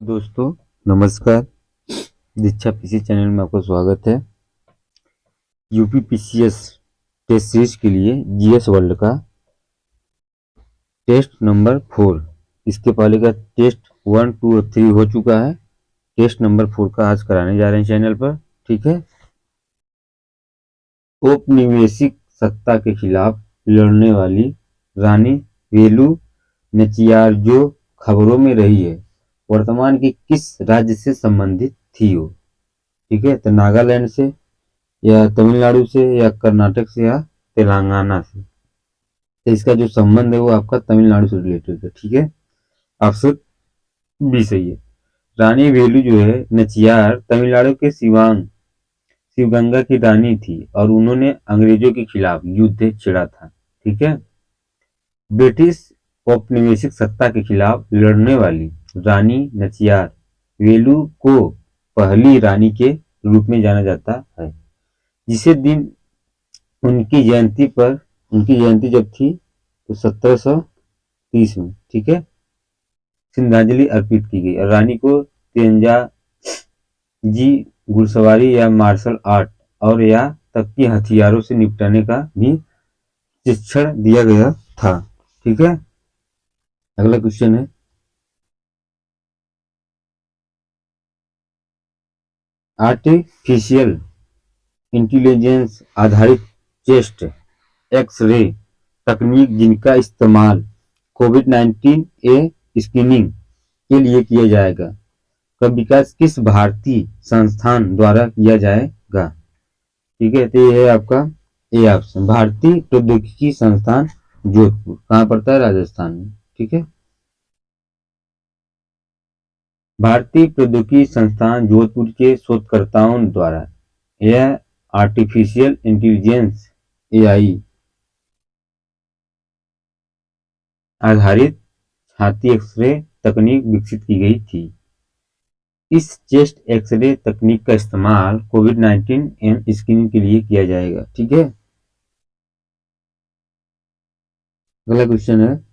दोस्तों नमस्कार। दीक्षा PC channel में आपका स्वागत है। यूपीपीसीएस टेस्ट सीरीज के लिए जीएस वर्ल्ड का टेस्ट नंबर 4, इसके पहले का टेस्ट 1, 2 और 3 हो चुका है। टेस्ट नंबर 4 का आज कराने जा रहे हैं चैनल पर। ठीक है। औपनिवेशिक सत्ता के खिलाफ लड़ने वाली रानी वेलु नाचियार जो खबरों में रही है, वर्तमान के किस राज्य से संबंधित थी वो? ठीक है, तो नागालैंड से या तमिलनाडु से या कर्नाटक से या तेलंगाना से। तो इसका जो संबंध है वो आपका तमिलनाडु से रिलेटेड है। ठीक है, ऑप्शन बी सही है। रानी वेलु जो है नचियार तमिलनाडु के शिवगंगा की रानी थी और उन्होंने अंग्रेजों के खिलाफ युद्ध छेड़ा था। ठीक है। ब्रिटिश औपनिवेशिक सत्ता के खिलाफ लड़ने वाली रानी नचियार वेलु को पहली रानी के रूप में जाना जाता है, जिसे दिन उनकी जयंती जब थी तो 1730 में, ठीक है, श्रद्धांजलि अर्पित की गई और रानी को तीरंदाजी, घुड़सवारी या मार्शल आर्ट और या तक की हथियारों से निपटने का भी शिक्षण दिया गया था। ठीक है। अगला क्वेश्चन है, आर्टिफिशियल इंटेलिजेंस आधारित चेस्ट एक्स-रे तकनीक जिनका इस्तेमाल कोविड-19 ए स्क्रीनिंग के लिए किया जाएगा, का विकास किस भारतीय संस्थान द्वारा किया जाएगा? ठीक है, तो ये है आपका ए ऑप्शन, भारतीय प्रौद्योगिकी संस्थान जोधपुर। कहाँ पड़ता है? राजस्थान में। ठीक है। भारतीय प्रौद्योगिकी संस्थान जोधपुर के शोधकर्ताओं द्वारा यह आर्टिफिशियल इंटेलिजेंस एआई आधारित छाती एक्सरे तकनीक विकसित की गई थी। इस चेस्ट एक्सरे तकनीक का इस्तेमाल कोविड-19 स्क्रीनिंग के लिए किया जाएगा। ठीक है। अगला क्वेश्चन है,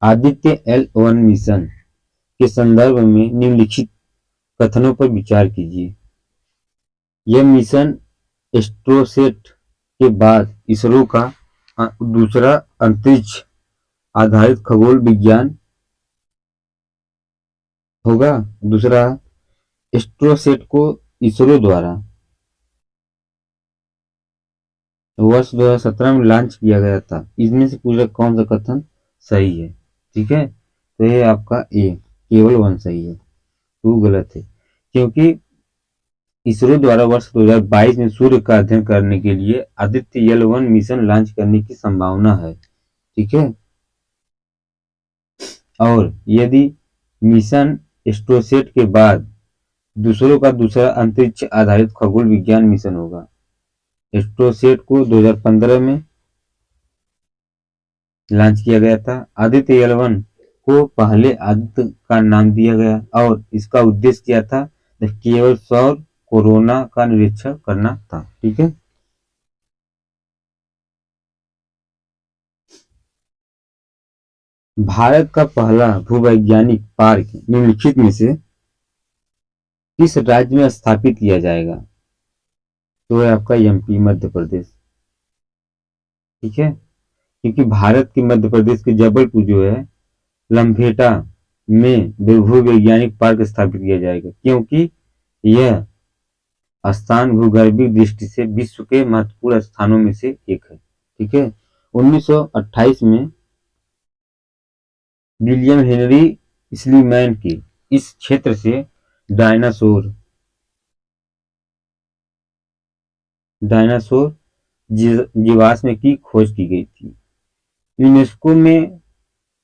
आदित्य L1 मिशन के संदर्भ में निम्नलिखित कथनों पर विचार कीजिए। यह मिशन एस्ट्रोसेट के बाद इसरो का दूसरा अंतरिक्ष आधारित खगोल विज्ञान होगा। दूसरा, एस्ट्रोसेट को इसरो द्वारा वर्ष 2017 में लॉन्च किया गया था। इसमें से पूरा कौन सा कथन सही है? ठीक है, तो ये आपका ए, केवल 1 सही है, 2 गलत है, क्योंकि इसरो द्वारा वर्ष 2022 में सूर्य का अध्ययन करने के लिए आदित्य L1 मिशन लॉन्च करने की संभावना है। ठीक है। और यदि मिशन एस्ट्रोसेट के बाद दूसरों का दूसरा अंतरिक्ष आधारित खगोल विज्ञान मिशन होगा। एस्ट्रोसेट को 2015 में लॉन्च किया गया था। आदित्य L1 को पहले आदित्य का नाम दिया गया और इसका उद्देश्य क्या था? केवल सौर कोरोना का निरीक्षण करना था। ठीक है। भारत का पहला भूवैज्ञानिक पार्क निम्नलिखित में से किस राज्य में स्थापित किया जाएगा? तो है आपका एमपी, मध्य प्रदेश। ठीक है, क्योंकि भारत के मध्य प्रदेश के जबलपुर जो है लम्भेटा में भूवैज्ञानिक पार्क स्थापित किया जाएगा, क्योंकि यह स्थान भूगर्भीय दृष्टि से विश्व के महत्वपूर्ण स्थानों में से एक है। ठीक है। 1928 में विलियम हेनरी स्लीमैन की इस क्षेत्र से डायनासोर जीवाश्म की खोज की गई थी। यूनेस्को में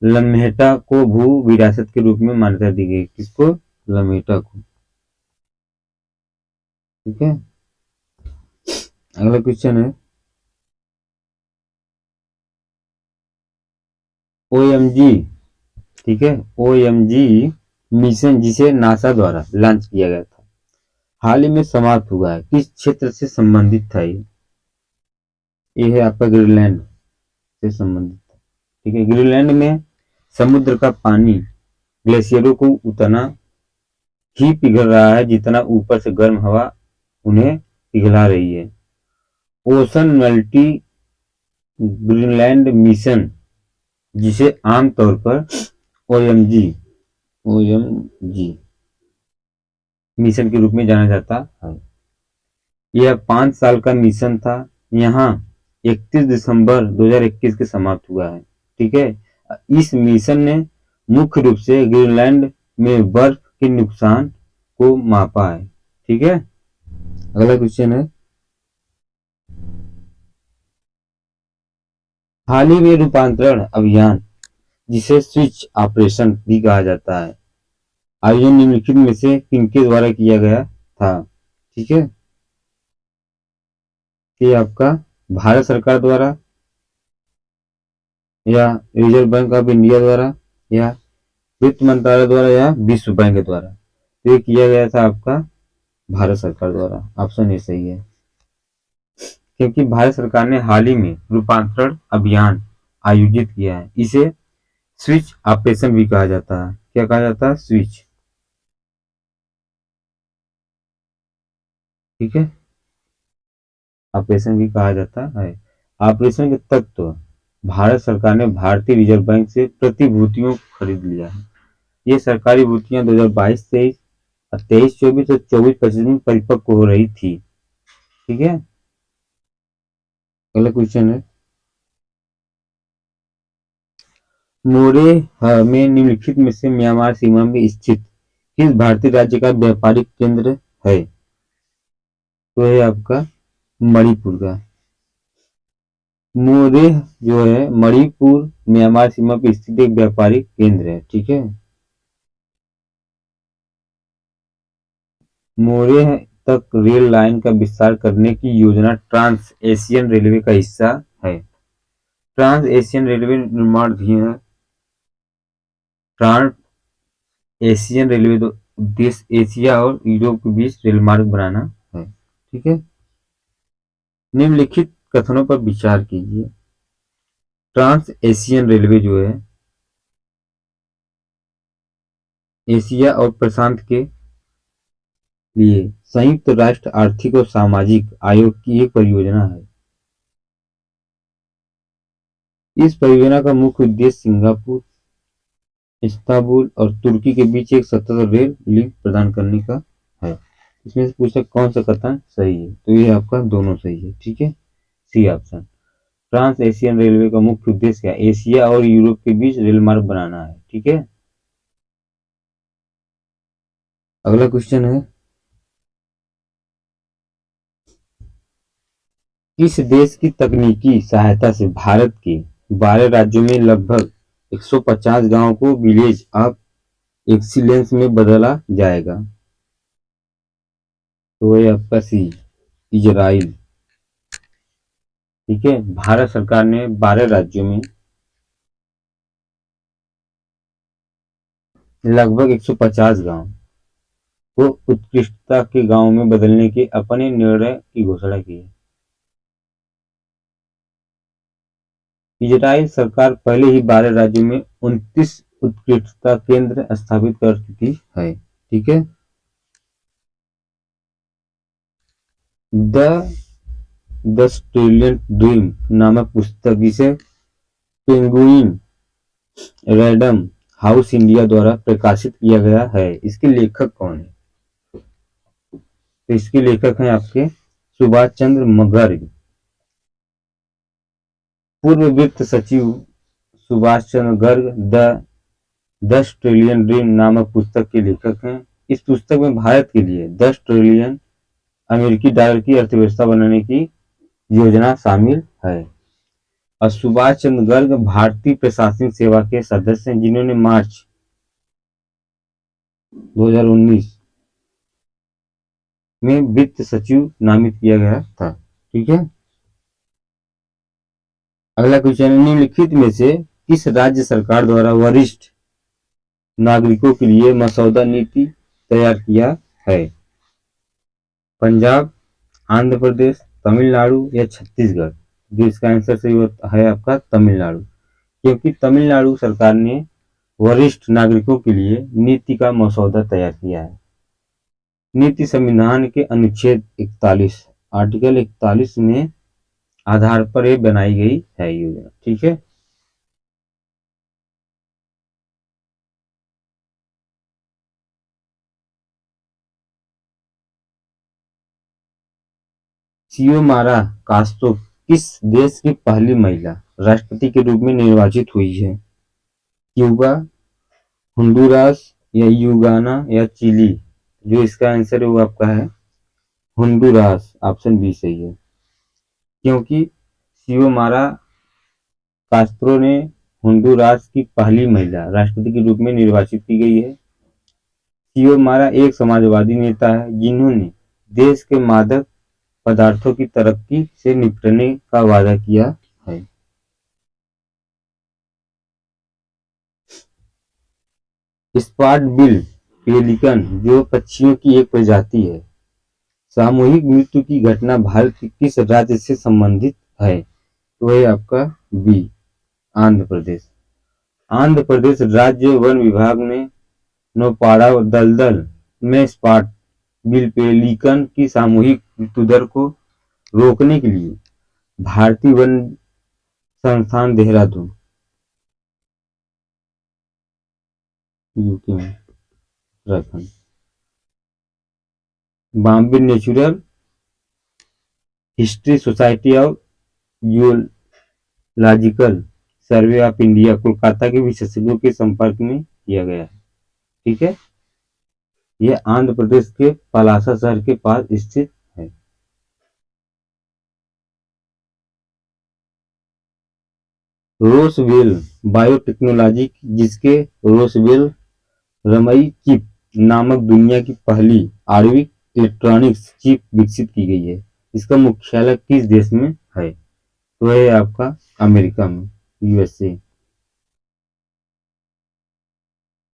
लम्हेटा को भू विरासत के रूप में मान्यता दी गई। किसको? लम्हेटा को। ठीक है। अगला क्वेश्चन है, OMG, ठीक है, OMG मिशन जिसे नासा द्वारा लॉन्च किया गया था, हाल ही में समाप्त हुआ है, किस क्षेत्र से संबंधित था? ये है आपका ग्रीनलैंड से संबंधित था। ठीक है। ग्रीनलैंड में समुद्र का पानी ग्लेशियरों को उतरना ही पिघल रहा है जितना ऊपर से गर्म हवा उन्हें पिघला रही है। ओशन मल्टी ग्रीनलैंड मिशन, जिसे आमतौर पर ओएमजी ओएमजी मिशन के रूप में जाना जाता है, यह 5 साल का मिशन था। यहाँ 31 दिसंबर 2021 के समाप्त हुआ है। ठीक है, इस मिशन ने मुख्य रूप से ग्रीनलैंड में बर्फ के नुकसान को मापा है। ठीक है, अगला क्वेश्चन है, हाल ही में रूपांतरण अभियान, जिसे स्विच ऑपरेशन भी कहा जाता है, आयोजन निम्नलिखित में से किनके द्वारा किया गया था? ठीक है, कि आपका भारत सरकार द्वारा, या रिजर्व बैंक ऑफ इंडिया द्वारा, या वित्त मंत्रालय द्वारा, या विश्व बैंक द्वारा। तो ये किया गया था आपका भारत सरकार द्वारा। ऑप्शन ए सही है, क्योंकि भारत सरकार ने हाल ही में रूपांतरण अभियान आयोजित किया है। इसे स्विच ऑपरेशन भी कहा जाता है। क्या कहा जाता है? स्विच। ठीक है, ऑपरेशन भी कहा जाता है। ऑपरेशन के तत्व, भारत सरकार ने भारतीय रिजर्व बैंक से प्रतिभूतियों को खरीद लिया है। ये सरकारी भूतियां 2022-23 और 23-24 और 24-25 में परिपक्व हो रही थी। ठीक है, अगला क्वेश्चन है, मोरे में निम्नलिखित में से म्यांमार सीमा में स्थित किस भारतीय राज्य का व्यापारिक केंद्र है? तो है आपका मणिपुर का। मोरेह जो है मणिपुर म्यांमार सीमा पर स्थित एक व्यापारिक केंद्र है। ठीक है, मोरेह तक रेल लाइन का विस्तार करने की योजना ट्रांस एशियन रेलवे का हिस्सा है। ट्रांस एशियन रेलवे निर्माणाधीन है। ट्रांस एशियन रेलवे का उद्देश्य एशिया और यूरोप के बीच रेल मार्ग बनाना है। ठीक है, निम्नलिखित कथनों पर विचार कीजिए। ट्रांस एशियन रेलवे जो है एशिया और प्रशांत के लिए संयुक्त राष्ट्र आर्थिक और सामाजिक आयोग की एक परियोजना है। इस परियोजना का मुख्य उद्देश्य सिंगापुर, इस्तांबुल और तुर्की के बीच एक सतत रेल लिंक प्रदान करने का है। इसमें से पूछा कौन सा कथन सही है? तो ये आपका दोनों सही है। ठीक है, C option. Trans Asian railway का मुख्य उद्देश्य क्या? एशिया और यूरोप के बीच रेल मार्ग बनाना है। ठीक है, अगला क्वेश्चन है, किस देश की तकनीकी सहायता से भारत के 12 राज्यों में लगभग 150 गांवों को विलेज ऑफ एक्सीलेंस में बदला जाएगा? तो ये आपका सी, इजराइल। ठीक है, भारत सरकार ने 12 राज्यों में लगभग 150 गांव को उत्कृष्टता के गांव में बदलने के अपने निर्णय की घोषणा की है। इजराइल सरकार पहले ही 12 राज्यों में 29 उत्कृष्टता केंद्र स्थापित कर चुकी है। ठीक है, द ऑस्ट्रेलियन ड्रीम नामक पुस्तक, जिसे पेंगुइन रैंडम हाउस इंडिया द्वारा प्रकाशित किया गया है, इसके लेखक कौन है? तो इसके लेखक हैं आपके सुभाष चंद्र गर्ग। पूर्व वित्त सचिव Subhash Chandra Garg the Australian dream नामक पुस्तक के लेखक हैं। इस पुस्तक में भारत के लिए 10 ट्रिलियन अमेरिकी डॉलर की अर्थव्यवस्था बनाने की योजना शामिल है। और सुभाष चंद्र गर्ग भारतीय प्रशासनिक सेवा के सदस्य हैं, जिन्होंने मार्च 2019 में वित्त सचिव नामित किया गया था। ठीक है, अगला क्वेश्चन, निम्नलिखित में से किस राज्य सरकार द्वारा वरिष्ठ नागरिकों के लिए मसौदा नीति तैयार किया है? पंजाब, आंध्र प्रदेश, तमिलनाडु या छत्तीसगढ़? जो इसका आंसर सही है आपका तमिलनाडु, क्योंकि तमिलनाडु सरकार ने वरिष्ठ नागरिकों के लिए नीति का मसौदा तैयार किया है। नीति संविधान के अनुच्छेद 41 आर्टिकल 41 में आधार पर ये बनाई गई है योजना। ठीक है। सियोमारा कास्त्रो किस देश की पहली महिला राष्ट्रपति के रूप में निर्वाचित हुई है? क्यूबा, होंडुरास या युगाना या चिली? जो इसका आंसर है वो आपका है होंडुरास। ऑप्शन बी सही है, क्योंकि सियोमारा कास्त्रो ने होंडुरास की पहली महिला राष्ट्रपति के रूप में निर्वाचित की गई है। सियोमारा एक समाजवादी नेता है जिन्होंने देश के मादक पदार्थों की तरक्की से निपटने का वादा किया है। स्पॉट बिल पेलिकन जो पक्षियों की एक प्रजाति है, सामूहिक मृत्यु की घटना भारत के किस राज्य से संबंधित है? तो है आपका बी आंध्र प्रदेश। आंध्र प्रदेश राज्य वन विभाग ने नौपाड़ा दलदल में स्पॉट बिल पेलिकन की सामूहिक मृत्यु दर को रोकने के लिए भारतीय वन संस्थान देहरादून यूके में Uttarakhand, Bombay natural history society of geological survey of India Kolkata के विशेषज्ञों के संपर्क में किया गया है। ठीक है। यह आंध्र प्रदेश के पलासा शहर के पास स्थित है। रोसवेल बायोटेक्नोलॉजी जिसके रोसवेल रमई चिप नामक दुनिया की पहली आणविक इलेक्ट्रॉनिक्स चिप विकसित की गई है, इसका मुख्यालय किस देश में है? तो है आपका अमेरिका में, यूएसए।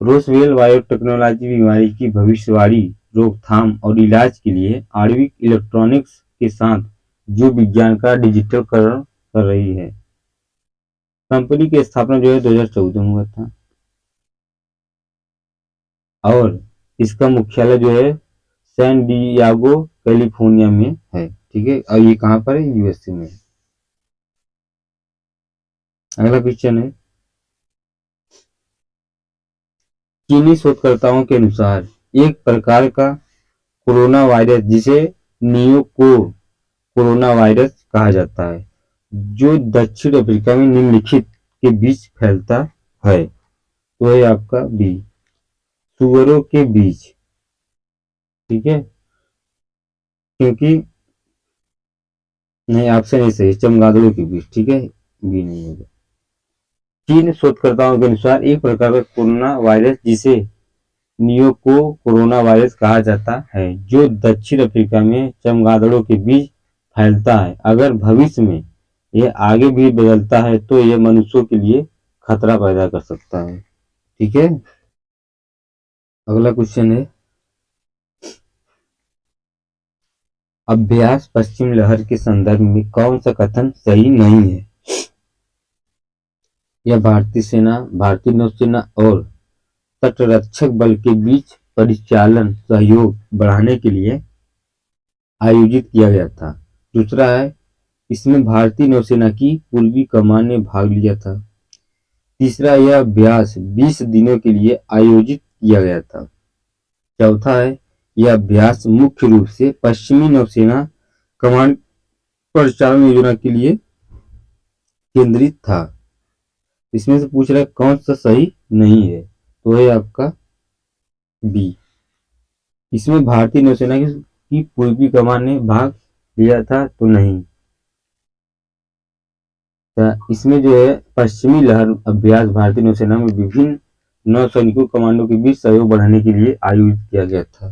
रोसवेल बायोटेक्नोलॉजी बीमारी की भविष्यवाणी, रोकथाम और इलाज के लिए आणविक इलेक्ट्रॉनिक्स के साथ जो विज्ञान का डिजिटलीकरण कर रही है। कंपनी की स्थापना जो है 2014 में हुआ था और इसका मुख्यालय जो है सैन डियागो कैलिफोर्निया में है। ठीक है। और ये कहाँ पर है? यूएसए में। अगला क्वेश्चन है, चीनी शोधकर्ताओं के अनुसार एक प्रकार का कोरोना वायरस जिसे नियोको कोरोना वायरस कहा जाता है जो दक्षिण अफ्रीका में निम्नलिखित के बीच फैलता है। तो है आपका बी सुअरों के बीच। ठीक है। क्योंकि नहीं, ऑप्शन ए सही, चमगादड़ों के बीच। ठीक है। बी नहीं होगा। चीन शोधकर्ताओं के अनुसार एक प्रकार का कोरोना वायरस जिसे नियोको कोरोना वायरस कहा जाता है जो दक्षिण अफ्रीका में चमगादड़ों के बीच फैलता है। अगर भविष्य में यह आगे भी बदलता है तो यह मनुष्यों के लिए खतरा पैदा कर सकता है। ठीक है। अगला क्वेश्चन है, अभ्यास पश्चिम लहर के संदर्भ में कौन सा कथन सही नहीं है? यह भारतीय सेना, भारतीय नौसेना और तटरक्षक बल के बीच परिचालन सहयोग बढ़ाने के लिए आयोजित किया गया था। दूसरा है, इसमें भारतीय नौसेना की पूर्वी कमान ने भाग लिया था। तीसरा, यह अभ्यास 20 दिनों के लिए आयोजित किया गया था। चौथा है, यह अभ्यास मुख्य रूप से पश्चिमी नौसेना कमान परिचालन योजना के लिए केंद्रित था। इसमें से पूछ रहा है कौन सा सही नहीं है? तो है आपका बी, इसमें भारतीय नौसेना की पूर्वी कमान ने भाग लिया था तो नहीं। तो इसमें जो है पश्चिमी लहर अभ्यास भारतीय नौसेना में विभिन्न नौसैनिकों कमांडो के बीच सहयोग बढ़ाने के लिए आयोजित किया गया था।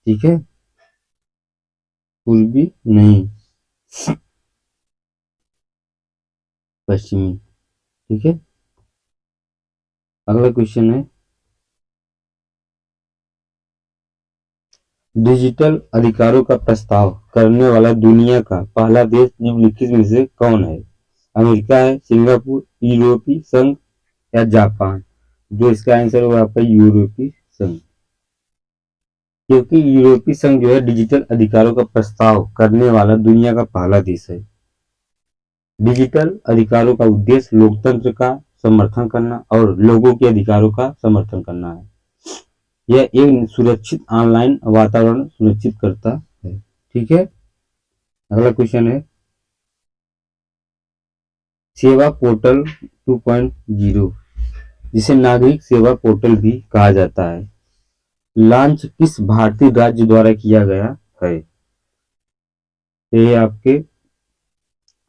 ठीक है। पूर्वी नहीं, पश्चिमी। ठीक है। अगला क्वेश्चन है, डिजिटल अधिकारों का प्रस्ताव करने वाला दुनिया का पहला देश निम्नलिखित में से कौन है? अमेरिका है, सिंगापुर, यूरोपीय संघ या जापान? जो इसका आंसर होगा आपका यूरोपीय संघ। क्योंकि यूरोपीय संघ जो है डिजिटल अधिकारों का प्रस्ताव करने वाला दुनिया का पहला देश है। डिजिटल अधिकारों का उद्देश्य लोकतंत्र का समर्थन करना और लोगों के अधिकारों का समर्थन करना है। यह एक सुरक्षित ऑनलाइन वातावरण सुनिश्चित करता है। ठीक है, अगला क्वेश्चन है सेवा पोर्टल 2.0, जिसे नागरिक सेवा पोर्टल भी कहा जाता है, लॉन्च किस भारतीय राज्य द्वारा किया गया है? ये आपके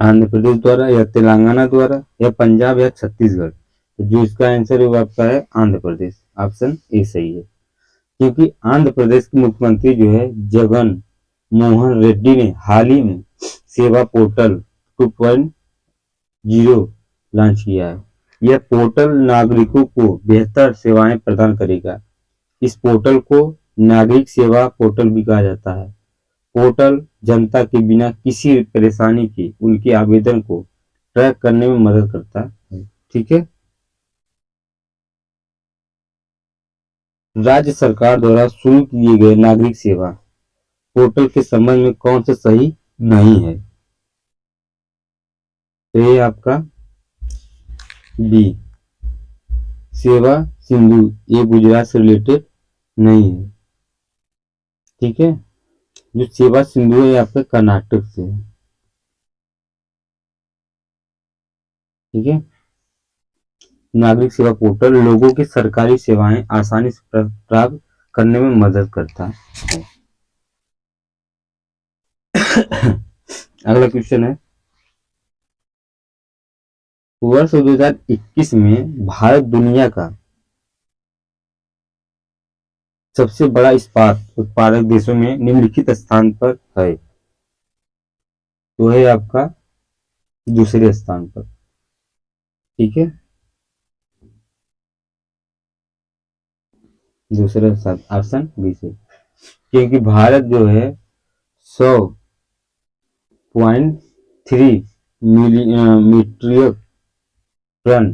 आंध्र प्रदेश द्वारा या तेलंगाना द्वारा या पंजाब या छत्तीसगढ़। तो जो इसका आंसर है वो आपका है आंध्र प्रदेश। ऑप्शन ए सही है, क्योंकि आंध्र प्रदेश के मुख्यमंत्री जो है जगन मोहन रेड्डी ने हाल ही में सेवा पोर्टल 2.0 लॉन्च किया है। यह पोर्टल नागरिकों को बेहतर सेवाएं प्रदान करेगा। इस पोर्टल को नागरिक सेवा पोर्टल भी कहा जाता है। पोर्टल जनता के बिना किसी परेशानी के उनके आवेदन को ट्रैक करने में मदद करता है। ठीक है, राज्य सरकार द्वारा शुरू किए गए नागरिक सेवा पोर्टल के संबंध में कौन सा सही नहीं है? तो ये आपका बी सेवा सिंधु, ये गुजरात से रिलेटेड नहीं है। ठीक है, जो सेवा सिंधु है आपका कर्नाटक से है। ठीक है, नागरिक सेवा पोर्टल लोगों की सरकारी सेवाएं आसानी से प्राप्त करने में मदद करता है। अगला क्वेश्चन है वर्ष 2021 में भारत दुनिया का सबसे बड़ा इस्पात उत्पादक देशों में निम्नलिखित स्थान पर है। तो है आपका दूसरे स्थान पर। ठीक है, दूसरा स्थान ऑप्शन बी से, क्योंकि भारत जो है 100.3 मीट्रिक टन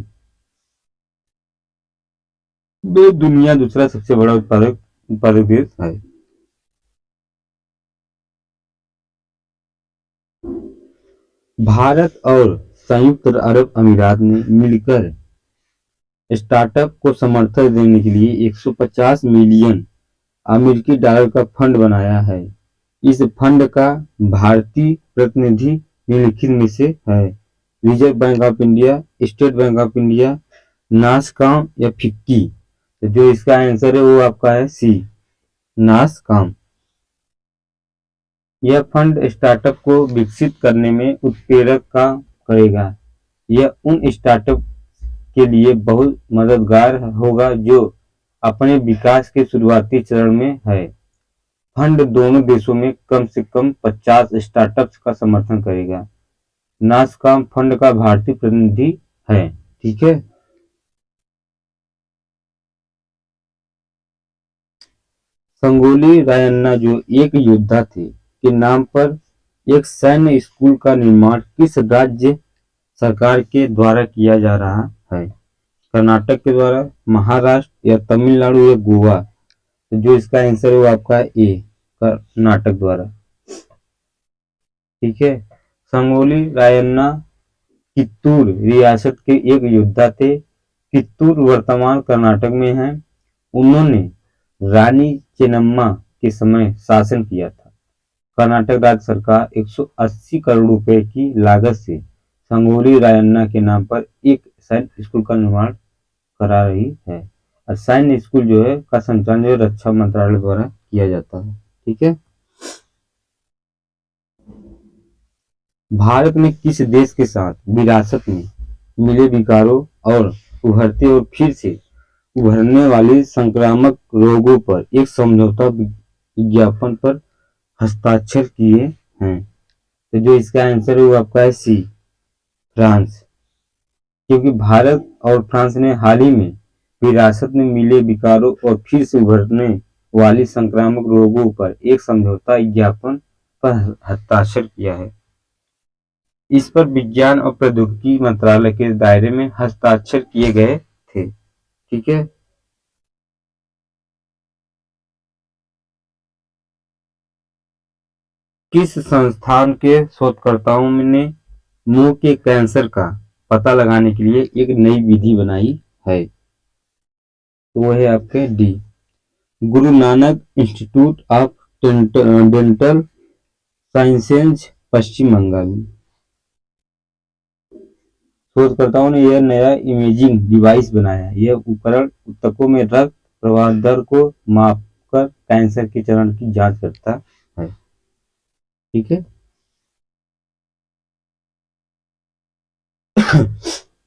में दुनिया दूसरा सबसे बड़ा उत्पादक देश है। भारत और संयुक्त अरब अमीरात ने मिलकर स्टार्टअप को समर्थन देने के लिए 150 मिलियन अमेरिकी डॉलर का फंड बनाया है। इस फंड का भारतीय प्रतिनिधि निम्नलिखित में से है? Reserve bank of India, state bank of India, NASSCOM या फिक्की। तो जो इसका आंसर है वो आपका है सी नासकॉम। यह फंड स्टार्टअप को विकसित करने में उत्प्रेरक काम करेगा। यह उन स्टार्टअप के लिए बहुत मददगार होगा जो अपने विकास के शुरुआती चरण में है। फंड दोनों देशों में कम से कम 50 स्टार्टअप्स का समर्थन करेगा। नासकॉम फंड का भारतीय प्रतिनिधि है। ठीक है, संगोली रायन्ना जो एक योद्धा थे के नाम पर एक सैन्य स्कूल का निर्माण किस राज्य सरकार के द्वारा किया जा रहा है? कर्नाटक के द्वारा, महाराष्ट्र या तमिलनाडु या गोवा। तो जो इसका आंसर है वो आपका ए कर्नाटक द्वारा। ठीक है, संगोली रायन्ना कित्तूर रियासत के एक योद्धा थे। कित्तूर वर्तमान कर्नाटक में है। उन्होंने रानी चेन्नम्मा के समय शासन किया था। कर्नाटक राज्य सरकार 180 करोड़ रुपए की लागत से संगोली रायन्ना के नाम पर एक सैन्य स्कूल का निर्माण करा रही है। और सैन्य स्कूल जो है का संचालन जो रक्षा मंत्रालय द्वारा किया जाता है। ठीक है, भारत में किस देश के साथ विरासत में मिले विकारों और उभरते और फिर से उभरने वाली संक्रामक रोगों पर एक समझौता विज्ञापन पर हस्ताक्षर किए हैं? तो जो इसका आंसर है वो आपका है सी फ्रांस, क्योंकि भारत और फ्रांस ने हाल ही में विरासत में मिले विकारों और फिर से उभरने वाली संक्रामक रोगों पर एक समझौता ज्ञापन पर हस्ताक्षर किया है। इस पर विज्ञान और प्रौद्योगिकी मंत्रालय के दायरे में हस्ताक्षर किए गए थे। ठीक है, किस संस्थान के शोधकर्ताओं ने मुंह के कैंसर का पता लगाने के लिए एक नई विधि बनाई है? तो वो है आपके डी, Guru Nanak institute of dental sciences, Paschim Bangal. शोधकर्ताओं ने यह नया इमेजिंग डिवाइस बनाया है। यह उपकरण ऊतकों में रक्त प्रवाह दर को मापकर कैंसर के चरण की जांच करता है। ठीक है।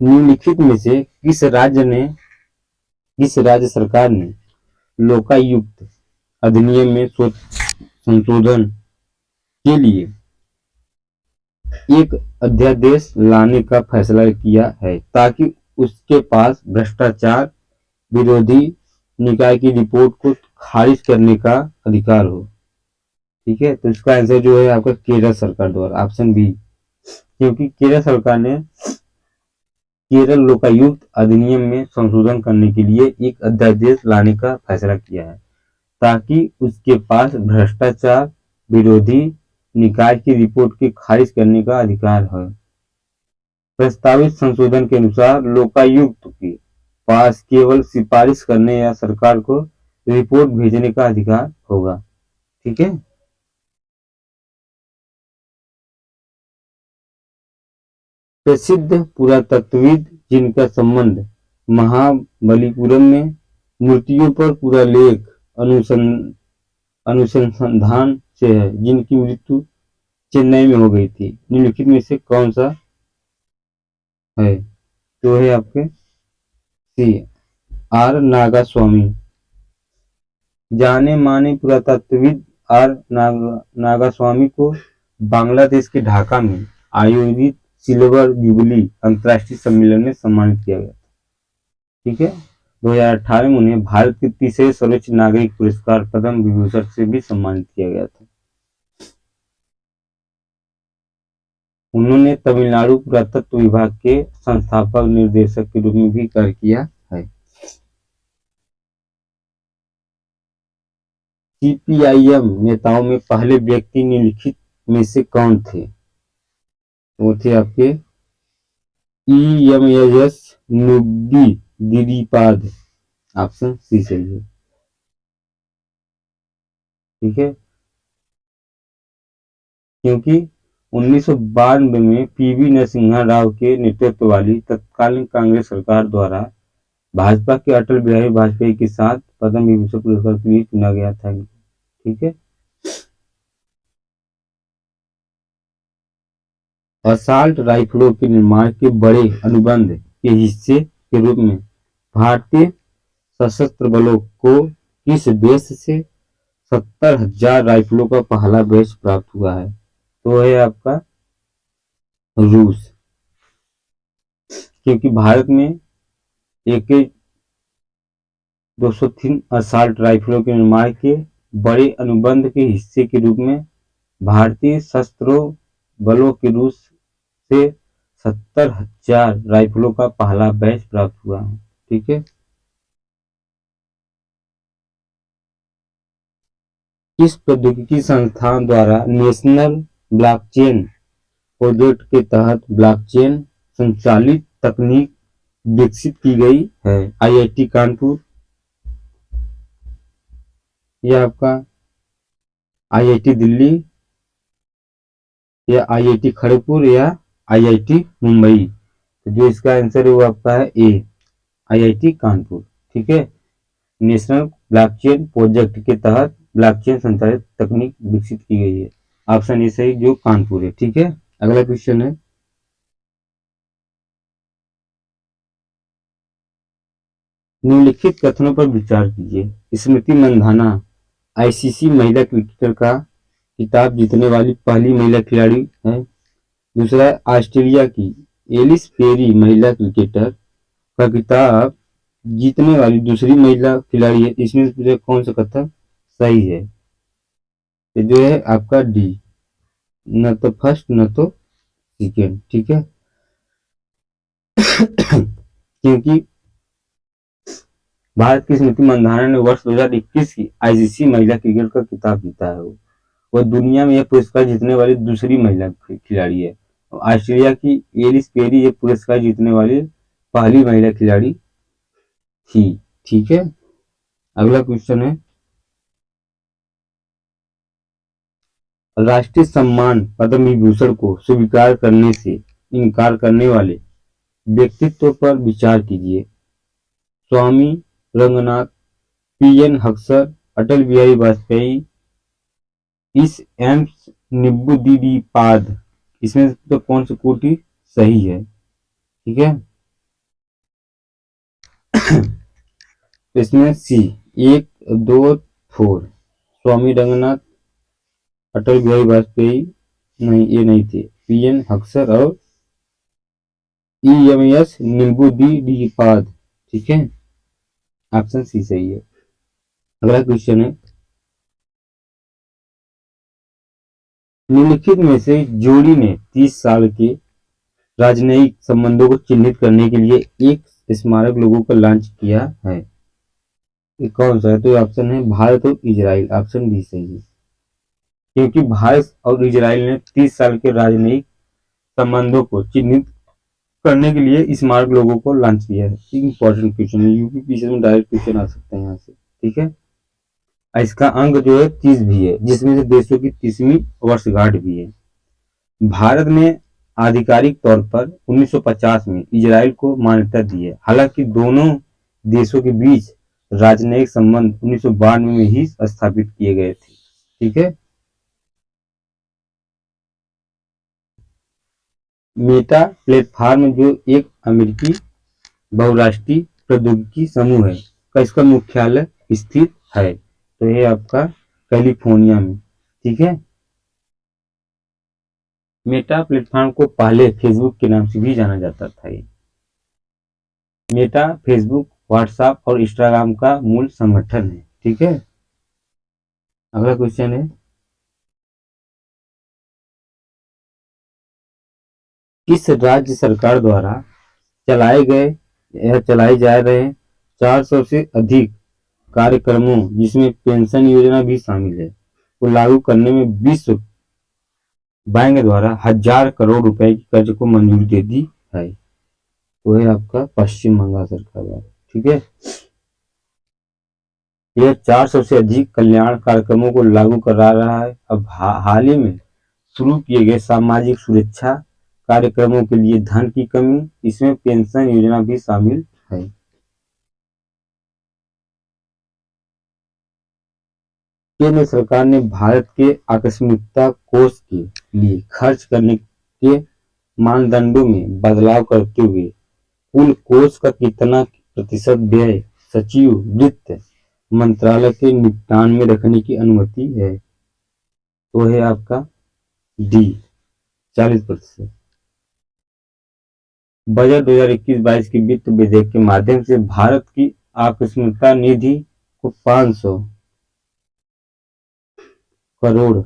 निम्नलिखित में से किस राज्य सरकार ने लोकायुक्त अधिनियम में संशोधन के लिए एक अध्यादेश लाने का फैसला किया है ताकि उसके पास भ्रष्टाचार विरोधी निकाय की रिपोर्ट को खारिज करने का अधिकार हो? ठीक है, तो इसका आंसर जो है आपका केरल सरकार द्वारा, ऑप्शन बी। क्योंकि केरल सरकार ने केरल लोकायुक्त अधिनियम में संशोधन करने के लिए एक अध्यादेश लाने का फैसला किया है ताकि उसके पास भ्रष्टाचार विरोधी निकाय की रिपोर्ट के खारिज करने का अधिकार है। प्रस्तावित संशोधन के अनुसार लोकायुक्त के पास केवल सिफारिश करने या सरकार को रिपोर्ट भेजने का अधिकार होगा। ठीक है। प्रसिद्ध पुरातत्वविद जिनका संबंध महाबलीपुरम में मूर्तियों पर पूरा लेख अनुसंधान से है, जिनकी मृत्यु चेन्नई में हो गई थी, निम्नलिखित में से कौन सा है? तो है आपके सी, आर नागास्वामी। जाने माने पुरातत्वविद आर नागास्वामी को बांग्लादेश के ढाका में आयोजित सिल्वर जुबली अंतर्राष्ट्रीय सम्मेलन में सम्मानित किया गया था। ठीक है। 2018 में उन्हें भारत के तीसरे सर्वोच्च नागरिक पुरस्कार पद्म विभूषण से भी सम्मानित किया गया था। उन्होंने तमिलनाडु पुरातत्व विभाग के संस्थापक निर्देशक के रूप में भी कार्य किया है। सीपीआईएम नेताओं में पहले व्यक्ति निम्नलिखित में से कौन थे? वो थे आपके ईएमएस नुब्बी दिरीपाद, ऑप्शन सी सही है। ठीक है। क्योंकि 1992 में पीवी नरसिम्हा राव के नेतृत्व वाली तत्कालीन कांग्रेस सरकार द्वारा भाजपा के अटल बिहारी वाजपेयी के साथ पद्म विभूषण पुरस्कार के लिए चुना गया था। ठीक है। असॉल्ट राइफलों के निर्माण के बड़े अनुबंध के हिस्से के रूप में भारतीय सशस्त्र बलों को किस देश से 70,000 राइफलों का पहला बैच प्राप्त हुआ है? तो है आपका रूस। क्योंकि भारत में AK 203 असॉल्ट राइफलों के निर्माण के बड़े अनुबंध के हिस्से के रूप में भारतीय सशस्त्र बलों के रूस से 70,000 राइफलों का पहला बैच प्राप्त हुआ है। ठीक है। किस प्रौद्योगिकी संस्थान द्वारा नेशनल ब्लॉकचेन प्रोजेक्ट के तहत ब्लॉकचेन संचालित तकनीक विकसित की गई है? IIT कानपुर, या आपका IIT दिल्ली, या IIT खड़गपुर, या IIT मुंबई? तो जो इसका आंसर है वो आपका है ए, IIT कानपुर। ठीक है। नेशनल ब्लॉकचेन प्रोजेक्ट के तहत ब्लॉकचेन संचालित तकनीक विकसित की गई है, ऑप्शन ए सही, जो कानपुर है। ठीक है। अगला क्वेश्चन है, निम्नलिखित कथनों पर विचार कीजिए। स्मृति मंधाना ICC महिला क्रिकेटर का खिताब जीतने वाली पहली महिला खिलाड़ी है। दूसरा, ऑस्ट्रेलिया की एलिस पेरी महिला क्रिकेटर का खिताब जीतने वाली दूसरी महिला खिलाड़ी है। इसमें से कौन सा कथन सही है? तो जो है आपका डी, न तो फर्स्ट न तो सेकेंड। ठीक है। क्योंकि भारत की स्मृति मंधाना ने वर्ष 2021 की ICC महिला क्रिकेट का खिताब जीता है। वह दुनिया में यह पुरस्कार जीतने वाली दूसरी महिला खिलाड़ी है। ऑस्ट्रेलिया की एलिस पेरी ये पुरस्कार जीतने वाली पहली महिला खिलाड़ी थी। ठीक है, अगला क्वेश्चन है, राष्ट्रीय सम्मान पद्म विभूषण को स्वीकार करने से इनकार करने वाले व्यक्तित्व पर विचार कीजिए। स्वामी रंगनाथ, पीएन हक्सर, अटल बिहारी वाजपेयी, इस एम्स निबुदिपाद, इसमें तो कौन सी कोटि सही है? ठीक है, इसमें सी 1, 2, 4, स्वामी रंगनाथ, अटल बिहारी वाजपेयी, नहीं ये नहीं थे, पीएन हक्सर और ईएमएस निबुदिपाद। ठीक है, ऑप्शन सी सही है। अगला क्वेश्चन है, निम्नलिखित में से जोड़ी ने 30 साल के राजनयिक संबंधों को चिन्हित करने के लिए एक स्मारक लोगों का लॉन्च किया है। ये कौन सा है? तो ऑप्शन है भारत और इजराइल, ऑप्शन डी सही है, क्योंकि भारत और इजराइल ने 30 साल के राजनयिक संबंधों को चिन्हित करने के लिए स्मारक लोगों को लॉन्च किया है। इंपॉर्टेंट क्वेश्चन है, यूपीपीसीएस में डायरेक्ट क्वेश्चन आ सकते हैं यहाँ से। ठीक है, इसका अंक जो है 30 भी है, जिसमें से देशों की 30वीं वर्षगांठ भी है। भारत ने आधिकारिक तौर पर 1950 में इजराइल को मान्यता दी है। हालांकि दोनों देशों के बीच राजनयिक संबंध 1992 में ही स्थापित किए गए थे। ठीक है, मेटा प्लेटफॉर्म जो एक अमेरिकी बहुराष्ट्रीय प्रौद्योगिकी समूह है का इसका मुख्यालय स्थित है, तो ये आपका कैलिफोर्निया में। ठीक है, मेटा प्लेटफॉर्म को पहले फेसबुक के नाम से भी जाना जाता था। ये मेटा फेसबुक, व्हाट्सएप और इंस्टाग्राम का मूल संगठन है। ठीक है, अगला क्वेश्चन है, किस राज्य सरकार द्वारा चलाए गए या चलाए जा रहे 400 से अधिक कार्यक्रमों, जिसमें पेंशन योजना भी शामिल है, को लागू करने में विश्व बैंक द्वारा 1000 करोड़ रुपए की कर्ज को मंजूरी दे दी है? वो है आपका पश्चिम बंगाल सरकार द्वारा। ठीक है, यह 400 से अधिक कल्याण कार्यक्रमों को लागू करा रहा है। अब हाल ही में शुरू किए गए सामाजिक सुरक्षा कार्यक्रमों के लिए धन की कमी, इसमें पेंशन योजना भी शामिल है। केंद्र सरकार ने भारत के आकस्मिकता कोष के लिए खर्च करने के मानदंडों में बदलाव करते हुए कुल कोष का कितना प्रतिशत व्यय सचिव वित्त मंत्रालय के निपटान में रखने की अनुमति है? तो है आपका डी 40%। बजट 2021-22 के वित्त विधेयक के माध्यम से भारत की आकस्मिकता निधि को 500 करोड़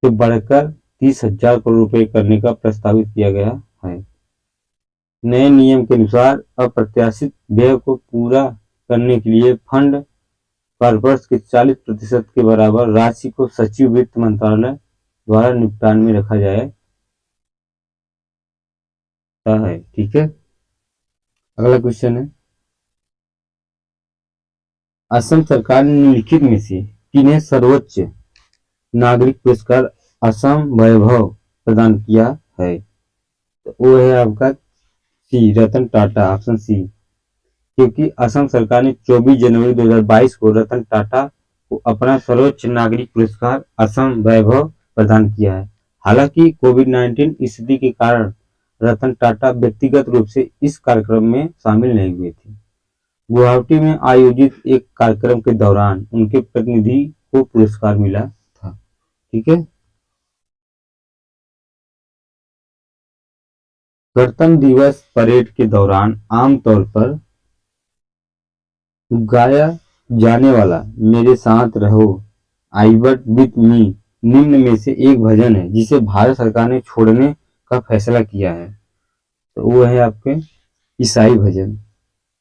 से बढ़कर 30,000 करोड़ रुपए करने का प्रस्तावित किया गया है। नए नियम के अनुसार अप्रत्याशित व्यय को पूरा करने के लिए फंड कॉर्पस के 40% के बराबर राशि को सचिव वित्त मंत्रालय द्वारा निपटान में रखा जाता है। ठीक है, अगला क्वेश्चन है, असम सरकार ने निम्नलिखित में से किन्हें सर्वोच्च नागरिक पुरस्कार असम वैभव प्रदान किया है? तो वो है आपका सी रतन टाटा, ऑप्शन सी, क्योंकि असम सरकार ने 24 जनवरी 2022 को रतन टाटा को अपना सर्वोच्च नागरिक पुरस्कार असम वैभव प्रदान किया है। हालांकि कोविड-19 स्थिति के कारण रतन टाटा व्यक्तिगत रूप से इस कार्यक्रम में शामिल नहीं हुए थे। गुवाहाटी में आयोजित एक कार्यक्रम के दौरान उनके प्रतिनिधि को पुरस्कार मिला था। ठीक है, गणतंत्र दिवस परेड के दौरान आमतौर पर गाया जाने वाला मेरे साथ रहो, आई बट विथ मी, निम्न में से एक भजन है जिसे भारत सरकार ने छोड़ने का फैसला किया है। तो वो है आपके ईसाई भजन,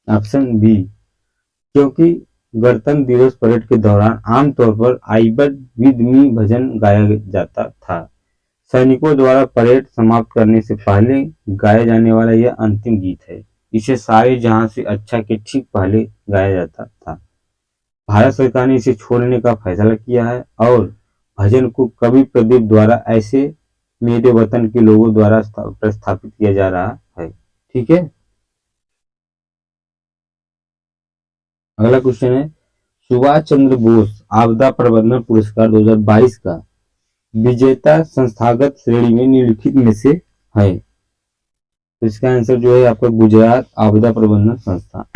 ऑप्शन बी, क्योंकि गणतंत्र दिवस परेड के दौरान आमतौर पर आई बट विद मी भजन गाया जाता था। सैनिकों द्वारा परेड समाप्त करने से पहले गाया जाने वाला यह अंतिम गीत है। इसे सारे जहां से अच्छा के ठीक पहले गाया जाता था। भारत सरकार ने इसे छोड़ने का फैसला किया है और भजन को कवि प्रदीप द्वारा ऐसे मेरे वतन के लोगों द्वारा प्रस्थापित किया जा रहा है। ठीक है। अगला क्वेश्चन है, सुभाष चंद्र बोस आपदा प्रबंधन पुरस्कार 2022 का विजेता संस्थागत श्रेणी में निम्नलिखित में से है। तो इसका आंसर जो है आपका गुजरात आपदा प्रबंधन संस्था।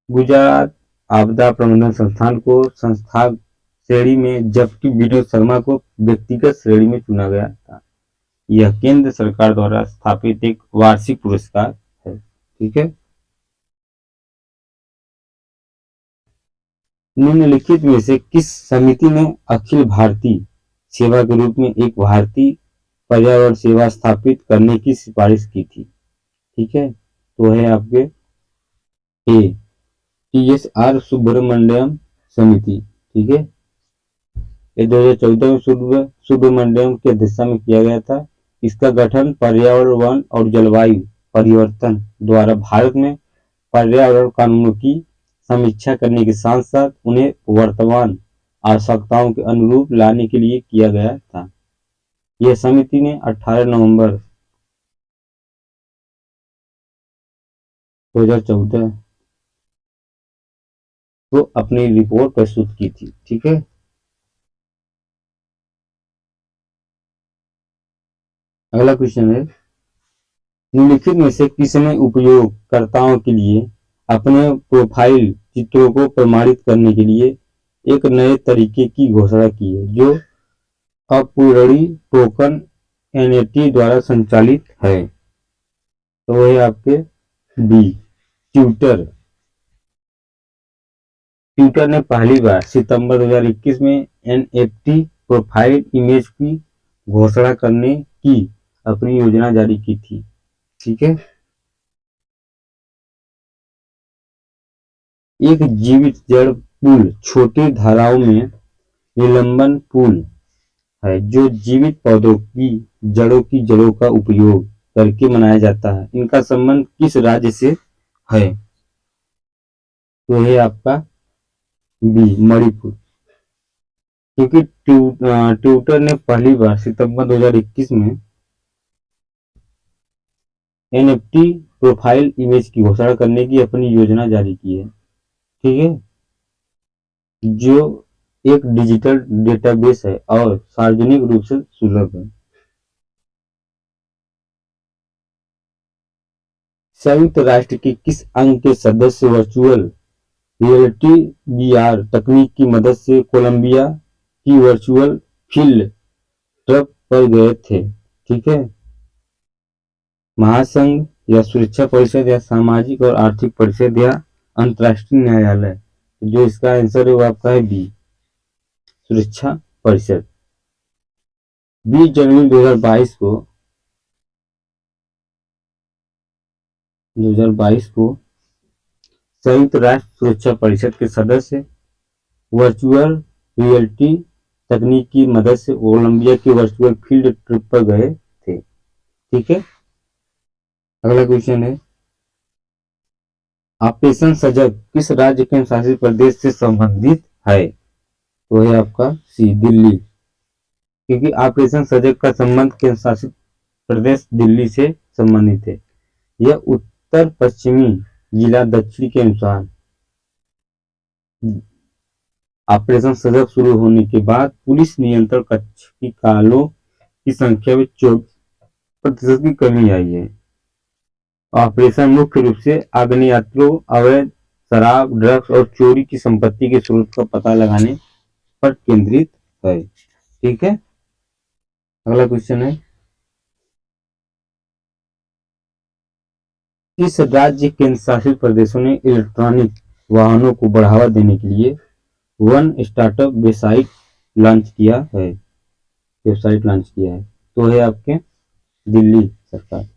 गुजरात आपदा प्रबंधन संस्थान को संस्था श्रेणी में जबकि विनोद शर्मा को व्यक्तिगत श्रेणी में चुना गया था। यह केंद्र सरकार द्वारा स्थापित एक वार्षिक पुरस्कार है। ठीक है। निम्नलिखित में से किस समिति ने अखिल भारतीय सेवा के रूप में एक भारतीय पर्यावरण सेवा स्थापित करने की सिफारिश की थी। ठीक है। तो है आपके ए TSR सुब्रमण्यम समिति। ठीक है। ये 2014 में सुब्रमण्यम की अध्यक्षता में किया गया था। इसका गठन पर्यावरण वन और जलवायु परिवर्तन द्वारा भारत में पर्यावरण कानूनों की समीक्षा करने के साथ साथ उन्हें वर्तमान आवश्यकताओं के अनुरूप लाने के लिए किया गया था। यह समिति ने 18 नवंबर 2014 को अपनी रिपोर्ट प्रस्तुत की थी। ठीक है। अगला क्वेश्चन है, निम्नलिखित में से किसने उपयोगकर्ताओं के लिए अपने प्रोफाइल चित्रों को प्रमाणित करने के लिए एक नए तरीके की घोषणा की है जो अपूरणीय टोकन NFT द्वारा संचालित है। तो वह है आपके बी ट्विटर। ट्विटर ने पहली बार सितंबर 2021 में NFT प्रोफाइल इमेज की घोषणा करने की अपनी योजना जारी की थी। ठीक है। एक जीवित जड़ पुल छोटी धाराओं में निलंबन पुल है जो जीवित पौधों की जड़ों का उपयोग करके बनाया जाता है। इनका संबंध किस राज्य से है? तो है आपका बी मणिपुर। क्योंकि ट्विटर ने पहली बार सितंबर 2021 में NFT प्रोफाइल इमेज की घोषणा करने की अपनी योजना जारी की है। ठीक है। जो एक डिजिटल डेटाबेस है और सार्वजनिक रूप से सुलभ है। संयुक्त राष्ट्र के किस अंग के सदस्य वर्चुअल रियलिटी VR तकनीक की मदद से कोलंबिया की वर्चुअल फील्ड ट्रिप पर गए थे? ठीक है। महासंघ या सुरक्षा परिषद या सामाजिक और आर्थिक परिषद या अंतर्राष्ट्रीय न्यायालय? जो इसका आंसर है वो आपका है बी सुरक्षा परिषद। 20 जनवरी 2022 को संयुक्त राष्ट्र सुरक्षा परिषद के सदस्य वर्चुअल रियलिटी तकनीक की मदद से कोलंबिया के वर्चुअल फील्ड ट्रिप पर गए थे। ठीक है। अगला क्वेश्चन है, ऑपरेशन सजग किस राज्य के शासित प्रदेश से संबंधित है? तो है आपका सी दिल्ली। क्योंकि ऑपरेशन सजग का संबंध केंद्र शासित प्रदेश दिल्ली से संबंधित है। यह उत्तर पश्चिमी जिला दक्षिण के अनुसार ऑपरेशन सजग शुरू होने के बाद पुलिस नियंत्रण कक्ष की कालों की संख्या में 24% की कमी आई है। ऑपरेशन मुख्य रूप से आग्नेयास्त्रों, अवैध शराब, ड्रग्स और चोरी की संपत्ति के स्रोत का पता लगाने पर केंद्रित है। ठीक है। अगला क्वेश्चन है, किस राज्य केंद्र शासित प्रदेशों ने इलेक्ट्रॉनिक वाहनों को बढ़ावा देने के लिए वन स्टार्टअप वेबसाइट लॉन्च किया है? तो है आपके दिल्ली सरकार।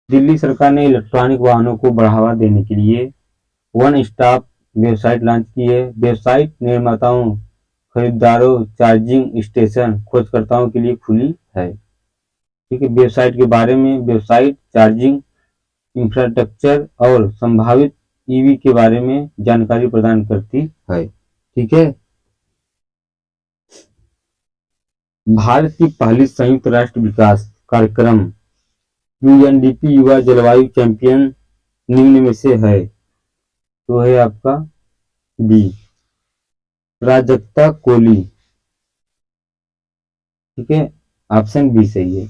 दिल्ली सरकार ने इलेक्ट्रॉनिक वाहनों को बढ़ावा देने के लिए वन स्टॉप वेबसाइट लॉन्च की है। वेबसाइट निर्माताओं, खरीदारों, चार्जिंग स्टेशन, खोजकर्ताओं के लिए खुली है। ठीक है, वेबसाइट के बारे में, वेबसाइट चार्जिंग इंफ्रास्ट्रक्चर और संभावित ईवी के बारे में जानकारी प्रदान करती है। ठीक है, भारत की पहली संयुक्त राष्ट्र विकास कार्यक्रम यूएनडीपी युवा जलवायु चैंपियन निम्न में से है, तो है आपका बी प्राजक्ता कोली। ठीक है, ऑप्शन बी सही है।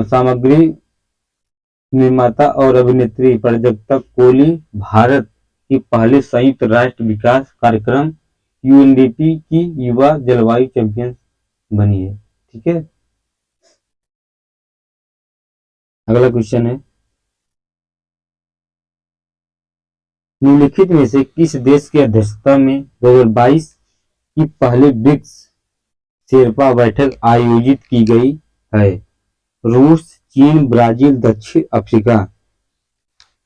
सामग्री निर्माता और अभिनेत्री प्राजक्ता कोली भारत की पहली संयुक्त राष्ट्र विकास कार्यक्रम यूएनडीपी की युवा जलवायु चैंपियन बनी है। ठीक है, अगला क्वेश्चन है, निम्नलिखित में से किस देश की अध्यक्षता में 2022 की पहली ब्रिक्स शेरपा बैठक आयोजित की गई है? रूस, चीन, ब्राजील, दक्षिण अफ्रीका।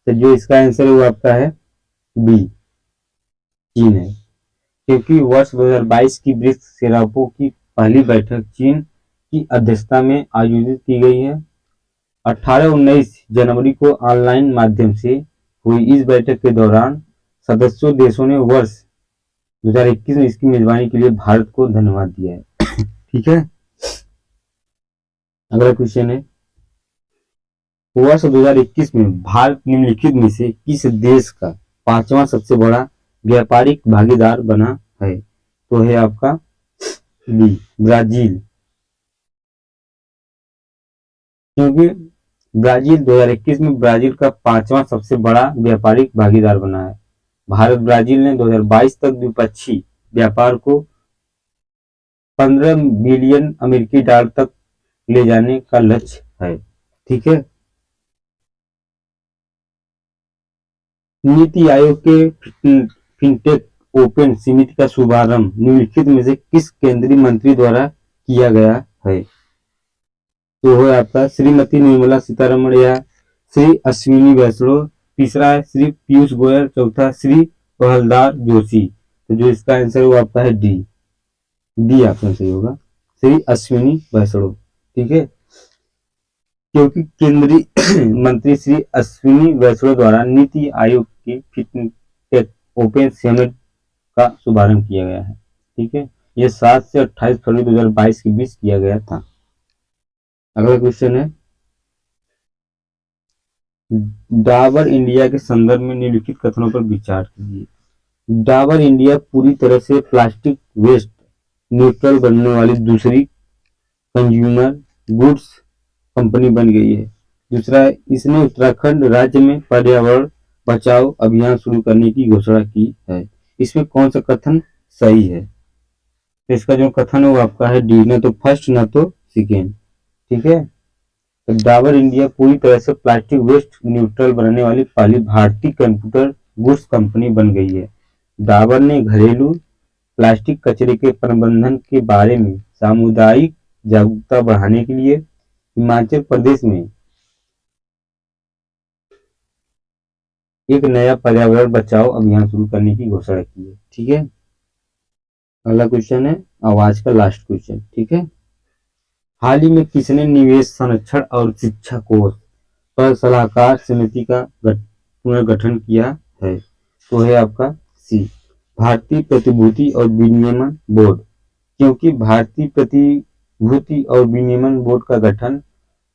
तो जो इसका आंसर है वो आपका है बी चीन है, क्योंकि वर्ष 2022 की ब्रिक्स शेरपाओं की पहली बैठक चीन की अध्यक्षता में आयोजित की गई है। 18-19 जनवरी को ऑनलाइन माध्यम से हुई इस बैठक के दौरान सदस्यों देशों ने वर्ष 2021 में इसकी मेजबानी के लिए भारत को धन्यवाद दिया है। ठीक है, अगला क्वेश्चन है, वर्ष 2021 में भारत निम्नलिखित में से किस देश का 5वां सबसे बड़ा व्यापारिक भागीदार बना है? तो है आपका बी ब्राजील, क्योंकि ब्राजील 2021 में ब्राजील का 5वां सबसे बड़ा व्यापारिक भागीदार बना है। भारत ब्राजील ने 2022 तक द्विपक्षीय व्यापार को 15 बिलियन अमेरिकी डॉलर तक ले जाने का लक्ष्य है। ठीक है, NITI Aayog K fintech open समिति का शुभारंभ निम्नलिखित में से किस केंद्रीय मंत्री द्वारा किया गया है? तो है आपका श्रीमती निर्मला सीतारमण या श्री अश्विनी वैष्णव, तीसरा है श्री पीयूष गोयल, चौथा श्री प्रहलाद जोशी। तो जो इसका आंसर है वो आपका है डी, डी ऑप्शन सही होगा, श्री अश्विनी वैष्णव। ठीक है, क्योंकि केंद्रीय मंत्री श्री अश्विनी वैष्णव द्वारा नीति आयोग की फिनटेक ओपन समिट का शुभारंभ किया गया है। ठीक है, यह 7 से 28 फरवरी 2022 के बीच किया गया था। अगला क्वेश्चन है, डाबर इंडिया के संदर्भ में निम्नलिखित कथनों पर विचार कीजिए। डाबर इंडिया पूरी तरह से प्लास्टिक वेस्ट न्यूट्रल बनने वाली दूसरी कंज्यूमर गुड्स कंपनी बन गई है। दूसरा है, इसने उत्तराखंड राज्य में पर्यावरण बचाओ अभियान शुरू करने की घोषणा की है। इसमें कौन सा कथन सही है? तो इसका जो कथन है वो आपका है डी, ना तो फर्स्ट ना तो सेकेंड। ठीक है, तो डाबर इंडिया पूरी तरह से प्लास्टिक वेस्ट न्यूट्रल बनने वाली पहली भारतीय कंप्यूटर गुड्स कंपनी बन गई है। डाबर ने घरेलू प्लास्टिक कचरे के प्रबंधन के बारे में सामुदायिक जागरूकता बढ़ाने के लिए हिमाचल प्रदेश में एक नया पर्यावरण बचाओ अभियान शुरू करने की घोषणा की है। ठीक है, अगला क्वेश्चन है आवाज का लास्ट क्वेश्चन। ठीक है, हाल ही में किसने निवेश संरक्षण और शिक्षा कोष पर सलाहकार समिति का पुनर्गठन किया है? तो है आपका सी भारतीय प्रतिभूति और विनियमन बोर्ड, क्योंकि भारतीय प्रतिभूति और विनियमन बोर्ड का गठन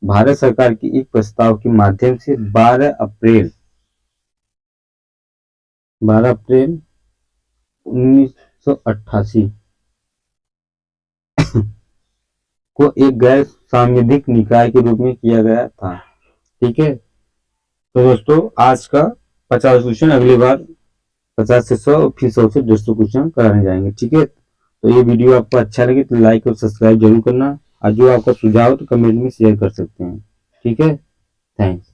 भारत सरकार के एक प्रस्ताव के माध्यम से 12 अप्रैल 1988 को एक गैर सांविधिक निकाय के रूप में किया गया था। ठीक है, तो दोस्तों आज का 50 क्वेश्चन, अगली बार 50 से 100 फिर 100 से 150 क्वेश्चन कराने जाएंगे। ठीक है, तो ये वीडियो आपको अच्छा लगे तो लाइक और सब्सक्राइब जरूर करना, और जो आपका सुझाव तो कमेंट में शेयर कर सकते हैं। ठीक है, थैंक्स।